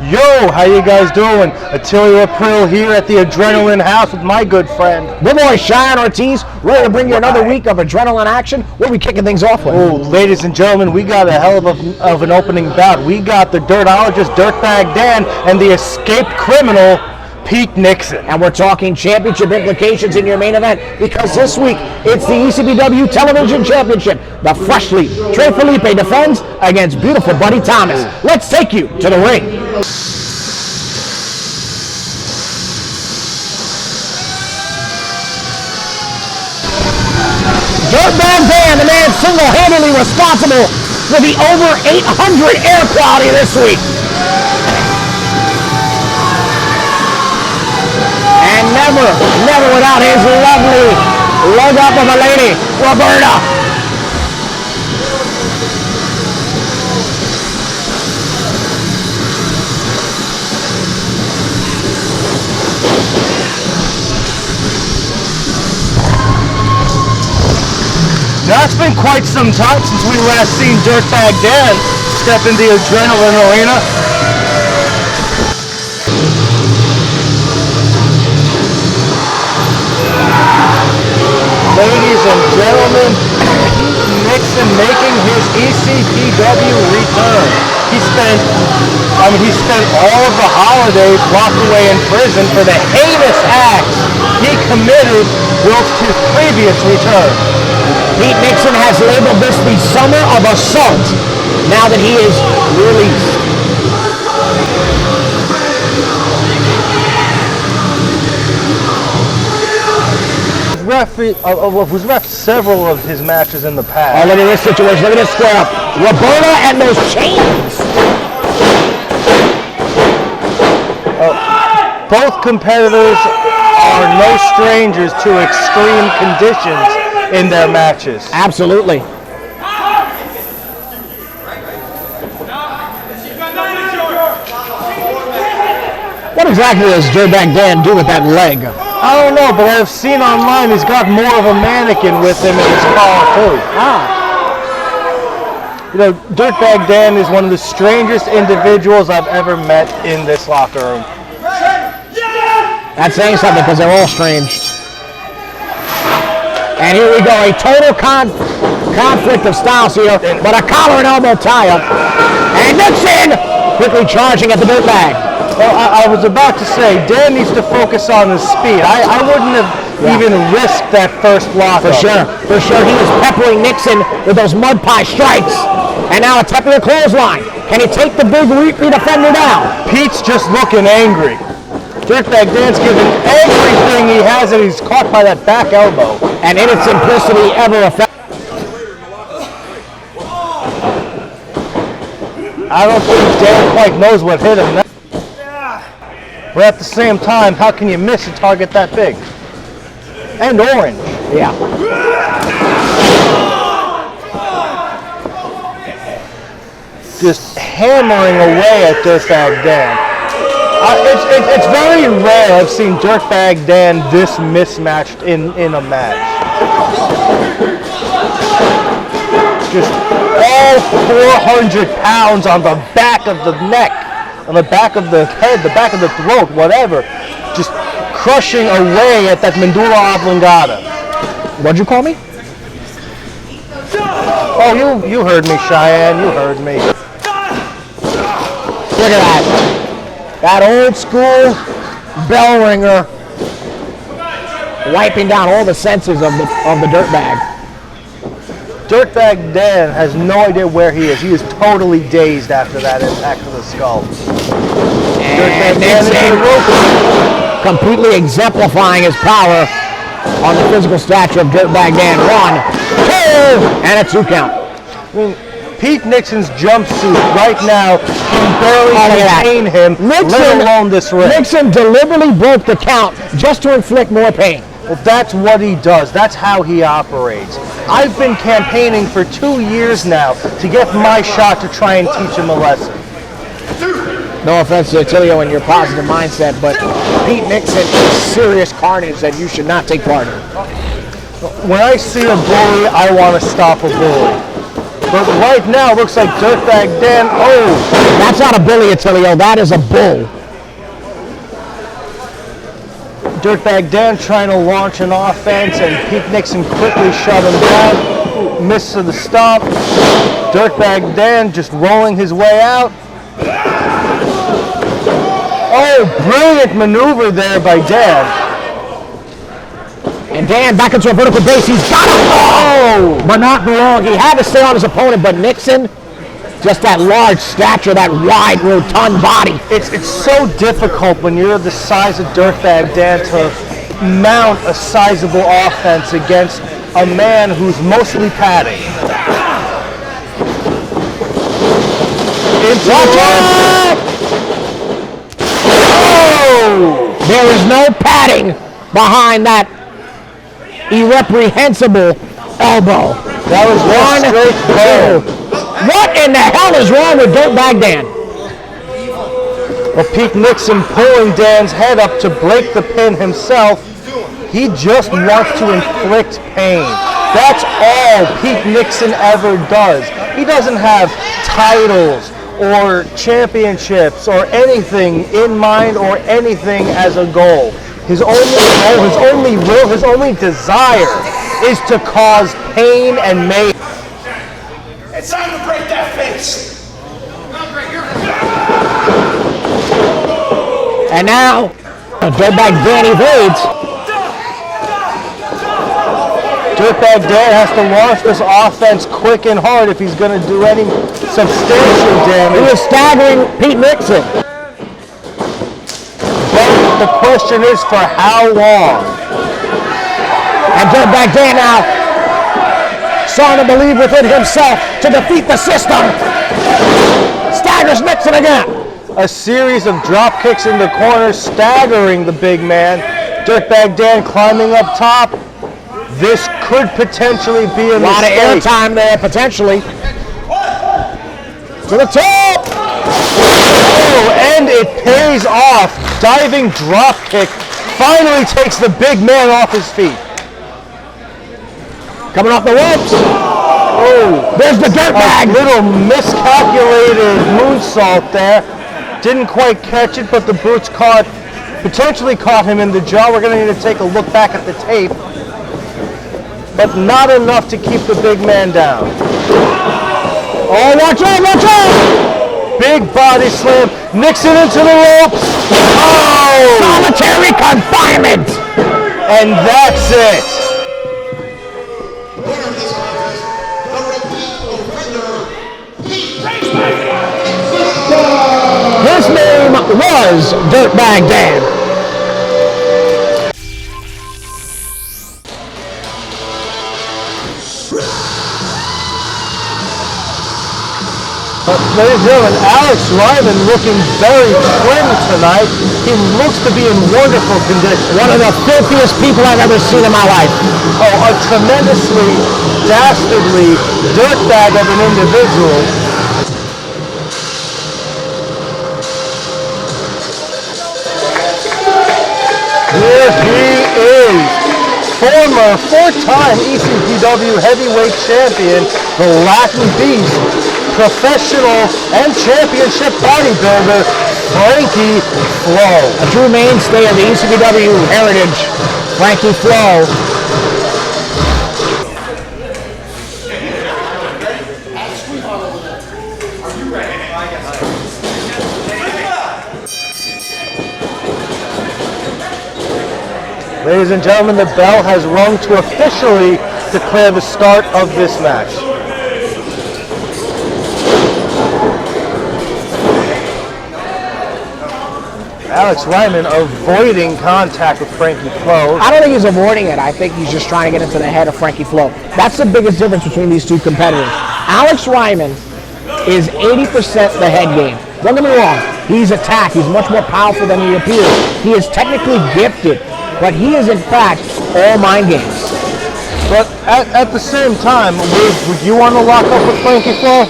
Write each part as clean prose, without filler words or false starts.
Yo, how you guys doing? Attilio April here at the Adrenaline House with my good friend. Good boy, Cheyenne Ortiz, ready to bring you another week of adrenaline action. What are we kicking things off with? Oh, ladies and gentlemen, we got a hell of an opening bout. We got the Dirtologist, Dirtbag Dan, and the escaped criminal, Pete Nixon. And we're talking championship implications in your main event, because this week it's the ECPW Television Championship. The freshly Trey Felipe defends against beautiful Buddy Thomas. Let's take you to the ring. Dirtbag Dan, the man single-handedly responsible for the over 800 air quality this week. And never without his lovely leg up of a lady, Roberta. Now, it's been quite some time since we last seen Dirtbag Dan step in the Adrenaline arena. Ladies and gentlemen, Nixon making his ECPW return. He spent all of the holidays locked away in prison for the heinous acts he committed whilst his previous return. Pete Nixon has labeled this the summer of assault now that he is released. Who's ref several of his matches in the past. Oh, look at this situation. Look at this square up. Roberta and those chains. Both competitors are no strangers to extreme conditions in their matches. Absolutely. What exactly does Dirtbag Dan do with that leg? I don't know, but I've seen online he's got more of a mannequin with him in his car too. You know, Dirtbag Dan is one of the strangest individuals I've ever met in this locker room. That's saying something, because they're all strange. And here we go, a total conflict of styles here, but a collar and elbow tie-up. And Nixon quickly charging at the Dirtbag. Well, I was about to say, Dan needs to focus on his speed. I wouldn't have even risked that first block. For sure. He was peppering Nixon with those mud pie strikes. And now a tepid clothesline. Can he take the big repeat defender down? Pete's just looking angry. Dirtbag Dan's giving everything he has, and he's caught by that back elbow. And in its simplicity, ever effective. I don't think Dan quite knows what hit him. But at the same time, how can you miss a target that big? And orange. Yeah. Just hammering away at Dirtbag Dan. It's very rare I've seen Dirtbag Dan this mismatched in a match. Just all 400 pounds on the back of the neck, on the back of the head, the back of the throat, whatever. Just crushing away at that medulla oblongata. What'd you call me? Oh, you heard me, Cheyenne. You heard me. Look at that. That old school bell ringer wiping down all the senses of the Dirtbag. Dirtbag Dan has no idea where he is. He is totally dazed after that impact to the skull. And Nixon completely exemplifying his power on the physical stature of Dirtbag Dan. 1, 2, and a 2 count. I mean, Pete Nixon's jumpsuit right now can barely contain him, let alone this ring. Nixon deliberately broke the count just to inflict more pain. Well, that's what he does. That's how he operates. I've been campaigning for 2 years now to get my shot to try and teach him a lesson. No offense to Attilio and your positive mindset, but Pete Nixon is serious carnage that you should not take part in. When I see a bully, I want to stop a bully. But right now, it looks like Dirtbag Dan, That's not a bully, Attilio. That is a bull. Dirtbag Dan trying to launch an offense, and Pete Nixon quickly shut him down. Miss of the stop. Dirtbag Dan just rolling his way out. Oh, brilliant maneuver there by Dan. And Dan back into a vertical base. He's got it. Oh, but not for long. He had to stay on his opponent, but Nixon, just that large stature, that wide, rotund body. It's so difficult when you're the size of Dirtbag Dan to mount a sizable offense against a man who's mostly padding. Oh! There is no padding behind that irreprehensible elbow. That was one straight blow. What in the hell is wrong with Dirtbag Dan? Well, Pete Nixon pulling Dan's head up to break the pin himself. He just wants to inflict pain. That's all Pete Nixon ever does. He doesn't have titles or championships or anything in mind or anything as a goal. His only goal, his only will, his only desire is to cause pain and mayhem. It's time to break that face. And now, Dirtbag Dan evades. Dirtbag Dan has to launch this offense quick and hard if he's going to do any substantial damage. He is staggering Pete Nixon. But the question is for how long? And Dirtbag Dan now starting to believe within himself to defeat the system. Staggers Nixon again. A series of drop kicks in the corner, staggering the big man. Dirtbag Dan climbing up top. This could potentially be a lot mistake. of airtime there, potentially. To the top. Oh, and it pays off. Diving drop kick finally takes the big man off his feet. Coming off the ropes. Oh, there's the Dirtbag. A little miscalculated moonsault there. Didn't quite catch it, but the boots potentially caught him in the jaw. We're going to need to take a look back at the tape. But not enough to keep the big man down. Oh, watch out, watch out! Big body slam. Nixon into the ropes. Oh! Solitary confinement. And that's it. His name was Dirtbag Dan. Ladies and gentlemen, Alex Ryman looking very trim tonight. He looks to be in wonderful condition. One of the filthiest people I've ever seen in my life. Oh, a tremendously, dastardly dirtbag of an individual. Here he is, former four-time ECPW heavyweight champion, the Latin Beast, professional and championship bodybuilder, Frankie Flo. A true mainstay of the ECPW heritage, Frankie Flo. Ladies and gentlemen, the bell has rung to officially declare the start of this match. Alex Ryman avoiding contact with Frankie Flo. I don't think he's avoiding it. I think he's just trying to get into the head of Frankie Flo. That's the biggest difference between these two competitors. Alex Ryman is 80% the head game. Don't get me wrong. He's attacked. He's much more powerful than he appears. He is technically gifted, but he is in fact all mind games. But at the same time, would you want to lock up with Frankie Flo?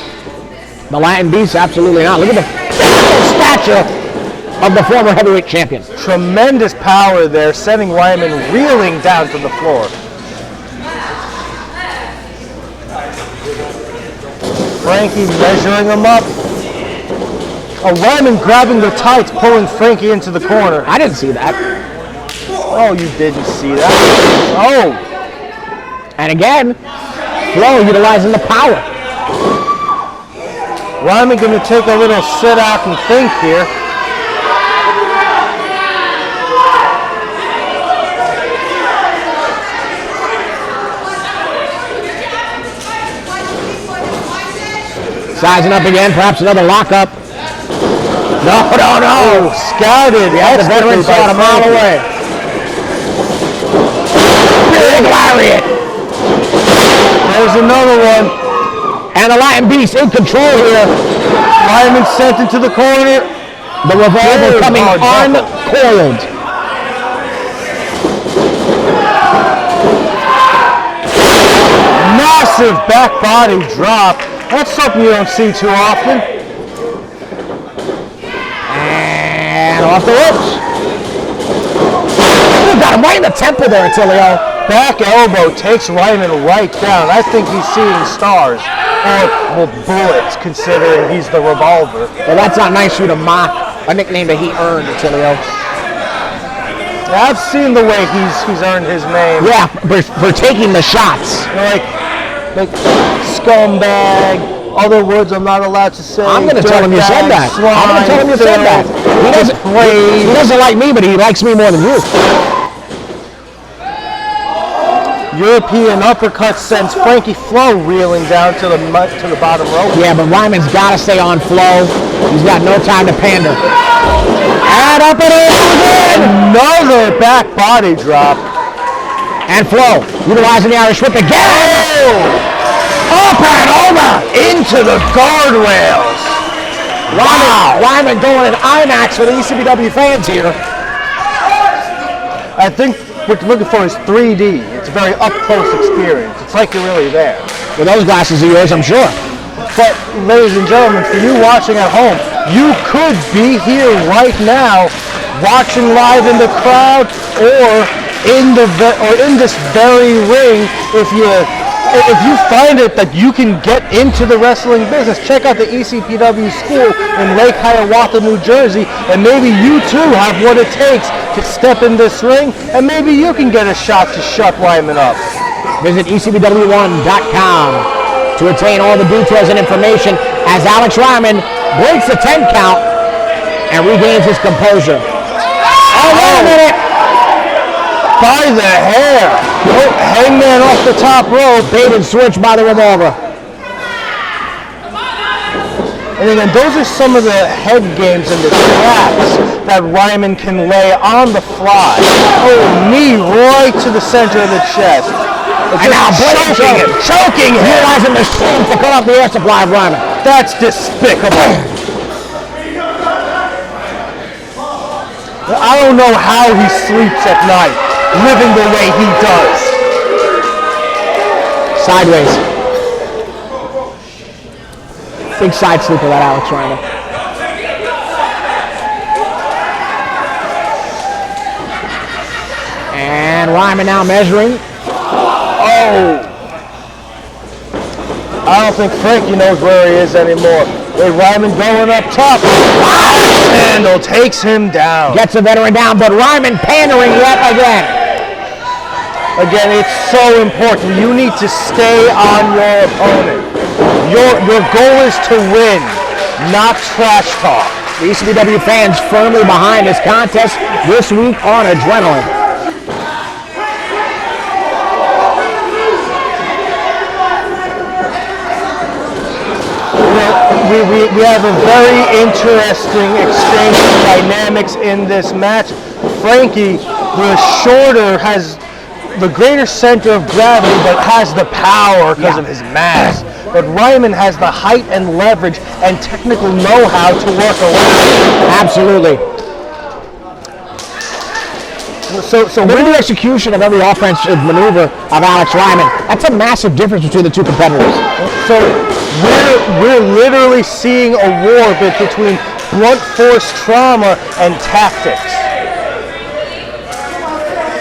The Latin Beast, absolutely not. Look at the stature of the former heavyweight champion. Tremendous power there, sending Ryman reeling down to the floor. Frankie measuring him up. Oh, Ryman grabbing the tights, pulling Frankie into the corner. I didn't see that. Oh, you didn't see that. Oh. And again, Flo utilizing the power. Ryman going to take a little sit out and think here. Sizing up again, perhaps another lockup. No. Oh, scouted. Yeah, the veteran saw it a mile away. Big lariat. There's another one. And the Latin Beast in control here. Ryman sent into the corner. The revolver coming uncoiled. Massive back body drop. That's something you don't see too often. And off the ropes. Ooh, got him right in the temple there, Attilio. Back elbow takes Ryman right down. I think he's seeing stars. Or bullets, considering he's the revolver. Well, that's not nice of you to mock a nickname that he earned, Attilio. I've seen the way he's earned his name. Yeah, for taking the shots. Like scumbag, other words I'm not allowed to say. I'm going to tell him you said that. I'm going to tell him you said that. He doesn't like me, but he likes me more than you. European uppercut sends Frankie Flo reeling down to the bottom rope. Yeah, but Ryman's got to stay on Flo. He's got no time to pander. And up it is again. Another back body drop. And Flo utilizing the Irish whip again. Up and over into the guardrails. Wow. Ryman going in IMAX for the ECPW fans here. I think what you're looking for is 3D. It's a very up-close experience. It's like you're really there. With those glasses of yours, I'm sure. But, ladies and gentlemen, for you watching at home, you could be here right now watching live in the crowd or in this very ring if you find it that you can get into the wrestling business. Check out the ECPW school in Lake Hiawatha, New Jersey, and maybe you too have what it takes to step in this ring, and maybe you can get a shot to shut Ryman up. Visit ECPW1.com to attain all the details and information as Alex Ryman breaks the 10 count and regains his composure. Oh, wait a minute! By the hair. Oh, Hangman off the top rope. Bait and switch by the revolver. And again, those are some of the head games and the traps that Ryman can lay on the fly. Oh, knee right to the center of the chest. And now choking him. Utilizing the strength to cut off the air supply of Ryman. That's despicable. I don't know how he sleeps at night, living the way he does. Sideways. Big side sleeper, that Alex Ryman. And Ryman now measuring. Oh! I don't think Frankie knows where he is anymore. With Ryman going up top. Handle takes him down. Gets the veteran down, but Ryman pandering yet again. Again, it's so important. You need to stay on your opponent. Your goal is to win, not trash talk. The ECPW fans firmly behind this contest this week on adrenaline. We have a very interesting exchange of dynamics in this match. Frankie, the shorter, has the greater center of gravity, but has the power because of his mass. But Ryman has the height and leverage and technical know-how to work around. Absolutely. So look at the execution of every offensive maneuver of Alex Ryman. That's a massive difference between the two competitors. So we're literally seeing a war between blunt force trauma and tactics.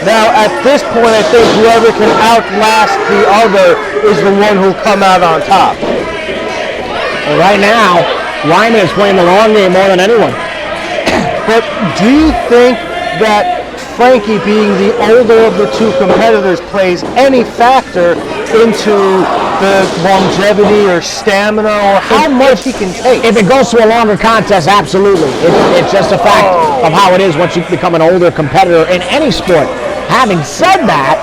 Now, at this point, I think whoever can outlast the other is the one who'll come out on top. Well, right now, Ryman is playing the long game more than anyone. But do you think that Frankie, being the older of the two competitors, plays any factor into the longevity or stamina or how much he can take? If it goes to a longer contest, absolutely. It's just a fact of how it is once you become an older competitor in any sport. Having said that,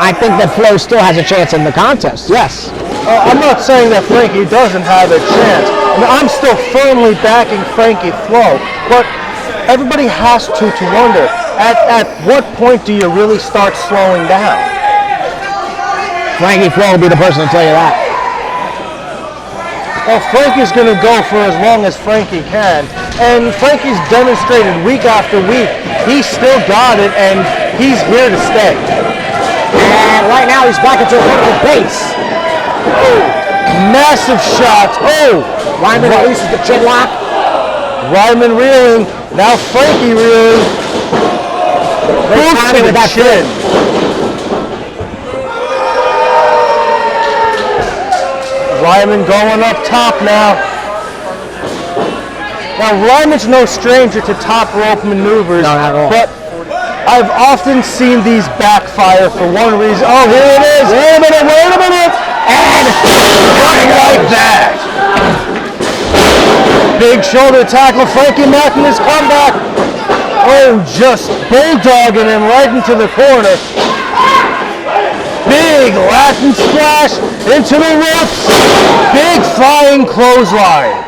I think that Flo still has a chance in the contest, yes. I'm not saying that Frankie doesn't have a chance. I mean, I'm still firmly backing Frankie Flo, but everybody has to wonder, at what point do you really start slowing down? Frankie Flo will be the person to tell you that. Well, Frankie's going to go for as long as Frankie can, and Frankie's demonstrated week after week he's still got it, and he's here to stay. And right now he's back into a vertical base. Oh, massive shots. Oh, Ryman releases the chin lock. Ryman reeling. Now Frankie reeling. Boot to the chin. Ryman going up top now. Now Ryman's no stranger to top rope maneuvers, no, not at all. But I've often seen these backfire for one reason. Oh, here it is. Wait a minute. And running like that. Big shoulder tackle. Frankie making his comeback. Oh, just bulldogging him right into the corner. Big Latin splash into the ropes. Big flying clothesline.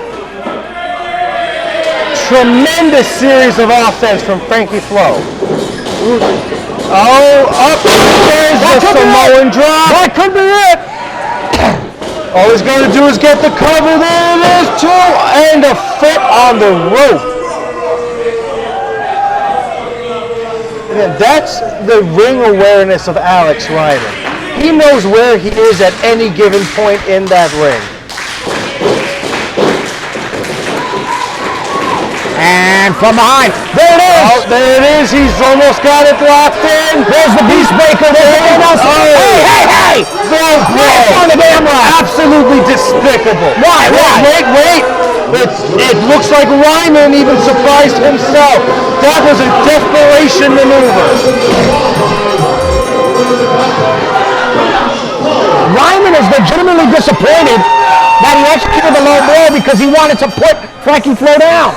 Tremendous series of offense from Frankie Flo. Oh, up there's the Samoan drop. That could be it. All he's going to do is get the cover. There it is, too. And a foot on the rope. And that's the ring awareness of Alex Ryman. He knows where he is at any given point in that ring. And from behind, there it is. Oh, there it is. He's almost got it locked in. There's the Beastmaker. There's the Hey! Bro, on the camera. Absolutely despicable. Why? Wait. It looks like Ryman even surprised himself. That was a desperation maneuver. Ryman is legitimately disappointed that he executed the low blow because he wanted to put Frankie Flo down.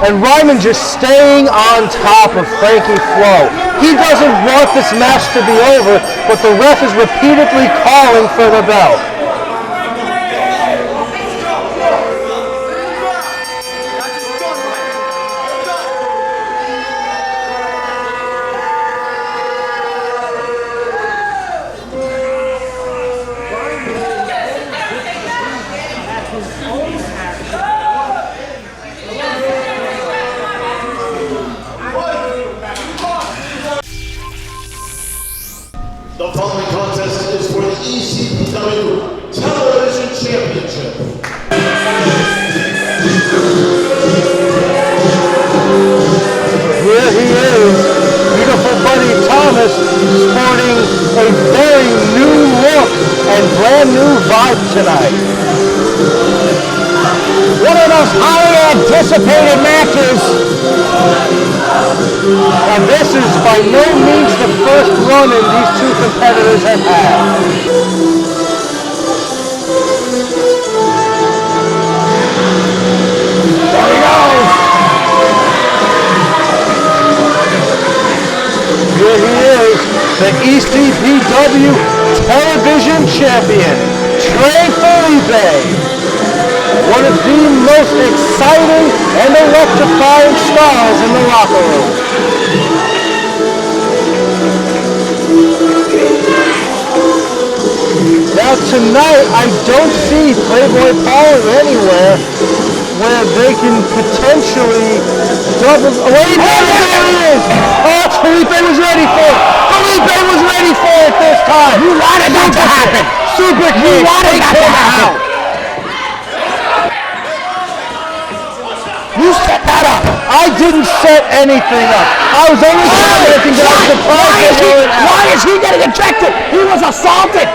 And Ryman just staying on top of Frankie Flo. He doesn't want this match to be over, but the ref is repeatedly calling for the bell. The following contest is for the ECPW Television Championship. Here he is, beautiful Buddy Thomas, sporting a very new look and brand new vibe tonight. One of those highly anticipated matches. And this is by no means the first run-in these two competitors have had. There he goes. Here he is, the ECPW Television Champion, Trey Felipe. One of the most exciting and electrifying stars in the locker room. Now tonight, I don't see Playboy Paul anywhere where they can potentially double. Wait, there it is! Oh, Felipe was ready for it! Felipe was ready for it this time! You wanted that to happen! Super kick! You wanted that to happen! You set that up. I didn't set anything up. I was only commenting that I was surprised. Why is he getting ejected? He was assaulted.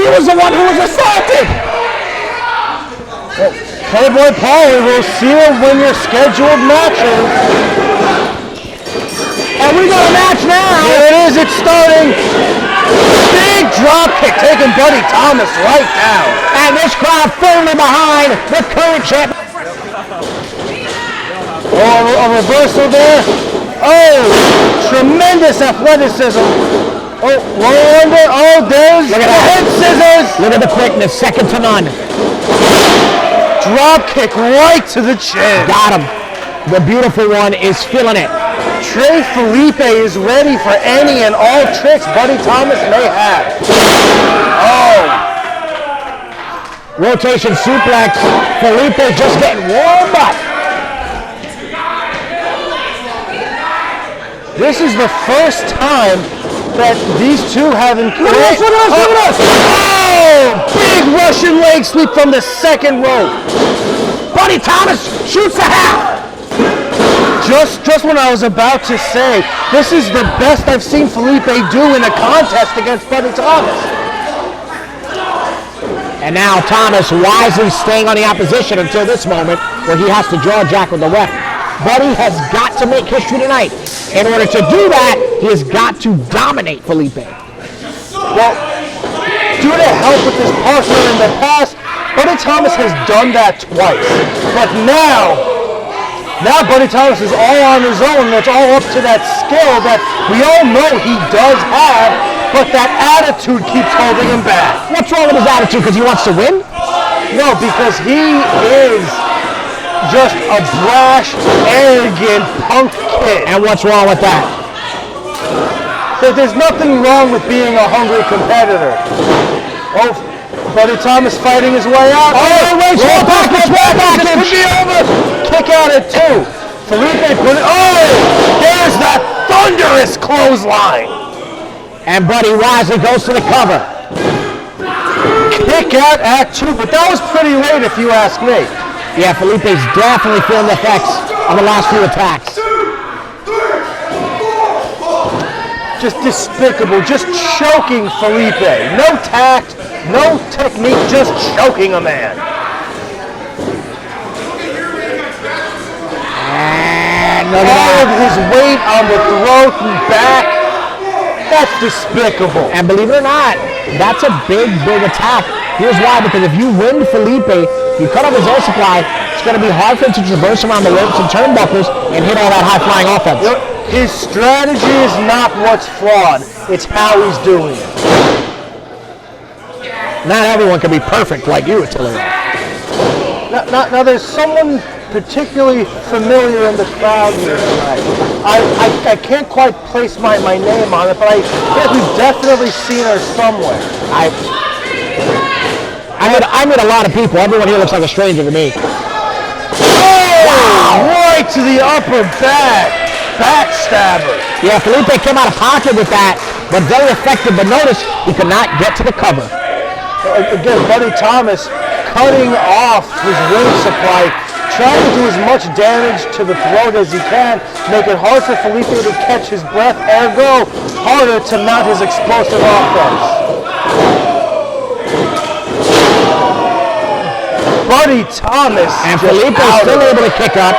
He was the one who was assaulted. Playboy Paulie will seal when your scheduled matches. And we got a match now. Here it is, it's starting. Big drop kick taking Buddy Thomas right down. And this crowd firmly behind the current champion. Oh, a reversal there. Oh, tremendous athleticism. Oh, roll under. Oh, there's the head scissors. Look at the quickness, second to none. Drop kick right to the chin. Got him. The beautiful one is feeling it. Trey Felipe is ready for any and all tricks Buddy Thomas may have. Oh. Rotation suplex. Felipe just getting warmed up. This is the first time that these two have Look at us. Oh! Big Russian leg sweep from the second rope. Buddy Thomas shoots the half. Just when I was about to say, this is the best I've seen Felipe do in a contest against Buddy Thomas. And now Thomas wisely staying on the opposition until this moment where he has to jaw jack with the left. Buddy has got to make history tonight. In order to do that, he has got to dominate Felipe. Well, due to help with his partner in the past, Buddy Thomas has done that twice. But now Buddy Thomas is all on his own, and it's all up to that skill that we all know he does have, but that attitude keeps holding him back. What's wrong with his attitude? Because he wants to win? No, because he is just a brash, arrogant punk kid. And what's wrong with that? There's nothing wrong with being a hungry competitor. Oh, Buddy Thomas fighting his way out. Oh, wait, roll package. This could be over. Kick out at two. Felipe put it. Oh, there's that thunderous clothesline. And Buddy wisely goes to the cover. Kick out at two, but that was pretty late if you ask me. Yeah, Felipe's definitely feeling the effects of the last few attacks. Just despicable, just choking Felipe. No tact, no technique, just choking a man. And look at All that. of his weight on the throat and back. That's despicable. And believe it or not, that's a big attack. Here's why, because if you win Felipe, you cut off his air supply, it's going to be hard for him to traverse around the ropes and turnbuckles and hit all that high-flying offense. His strategy is not what's flawed. It's how he's doing it. Not everyone can be perfect like you, Attila. Now there's someone particularly familiar in the crowd here tonight. I can't quite place my name on it, but I think we've definitely seen her somewhere. I met a lot of people. Everyone here looks like a stranger to me. Oh! Wow! Right to the upper back. Backstabber. Yeah, Felipe came out of pocket with that, but very effective. But notice he could not get to the cover. Again, Buddy Thomas cutting off his ring supply, trying to do as much damage to the throat as he can, make it hard for Felipe to catch his breath, ergo harder to mount his explosive offense. Buddy Thomas and Felipe is still able to kick up.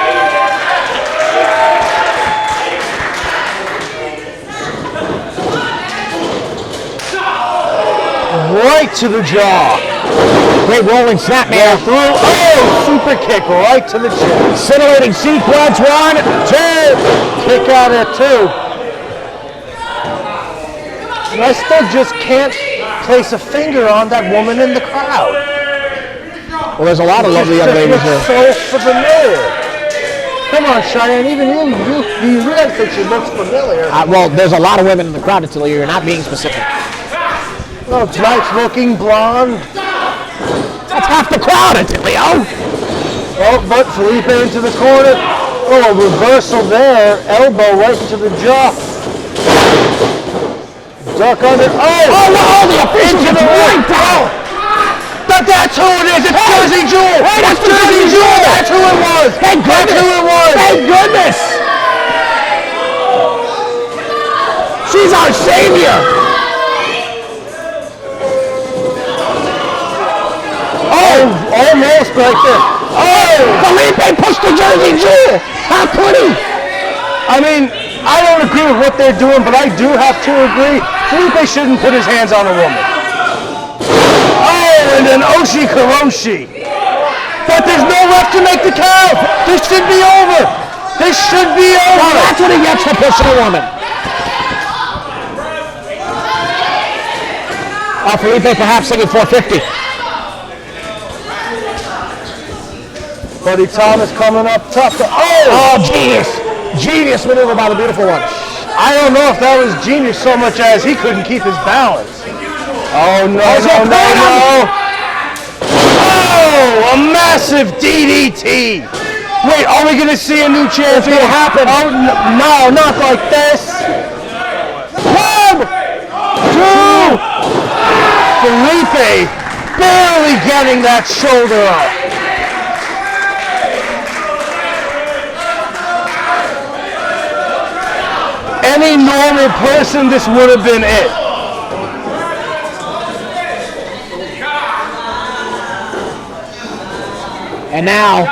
Right to the jaw. Great rolling snap, man. Through. Oh, super kick right to the chin. Scintillating sequence. 1, 2. Kick out at 2. And I still just can't place a finger on that woman in the crowd. Well, there's a lot of lovely young ladies here. So familiar. Come on, Cheyenne. Even you realize that she looks familiar. Well, there's a lot of women in the crowd until you're not being specific. Oh, nice looking blonde. That's half the crowd, Leo. Oh, but Felipe into the corner. Oh, a reversal there. Elbow right into the jaw. Duck under. Oh, the official into gets the right down. That's who it is. It's Jersey Jewel. That's Jersey Jewel. That's who it was. Thank goodness. That's who it was. Thank goodness. She's our savior. almost right there. Oh! Felipe pushed the Jersey Jewel. How could he? I mean, I don't agree with what they're doing, but I do have to agree. Felipe shouldn't put his hands on a woman. Oh, and an Oshi Karoshi. But there's no ref to make the count. This should be over. This should be over. Well, that's what he gets for pushing a woman. Oh, Felipe perhaps thinking 450. Buddy Thomas coming up tough. Oh, genius. Genius maneuver by the beautiful one. I don't know if that was genius so much as he couldn't keep his balance. Oh, no, no. Oh, a massive DDT. Wait, are we going to see a new champion happen? Oh, no, not like this. 1, 2. Felipe barely getting that shoulder up. Any normal person, this would have been it. And now,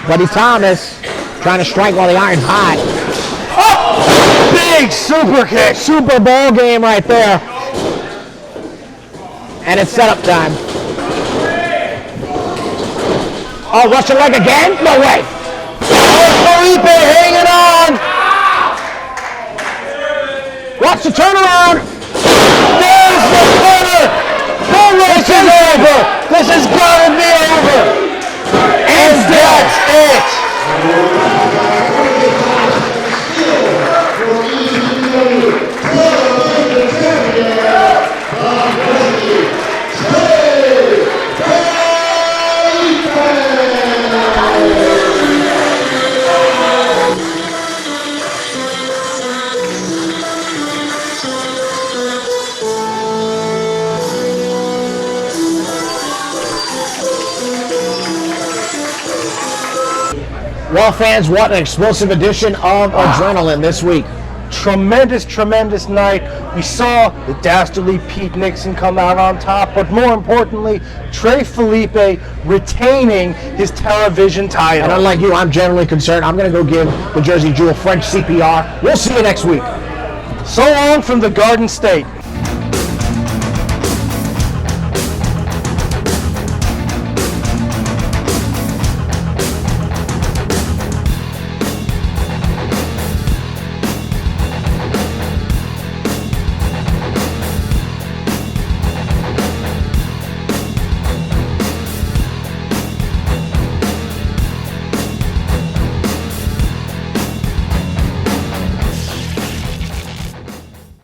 Buddy Thomas trying to strike while the iron's hot. Oh! Big super kick. Super Bowl game right there. And it's setup time. Oh, Russian leg again? No way. Oh, Felipe hanging on. Watch the turnaround. There's the corner. The race is over. This is gonna be over. And that's it. Well, fans, what an explosive edition of Adrenaline this week. Tremendous, tremendous night. We saw the dastardly Pete Nixon come out on top, but more importantly, Trey Felipe retaining his television title. And unlike you, I'm generally concerned. I'm going to go give the Jersey Jewel French CPR. We'll see you next week. So long from the Garden State.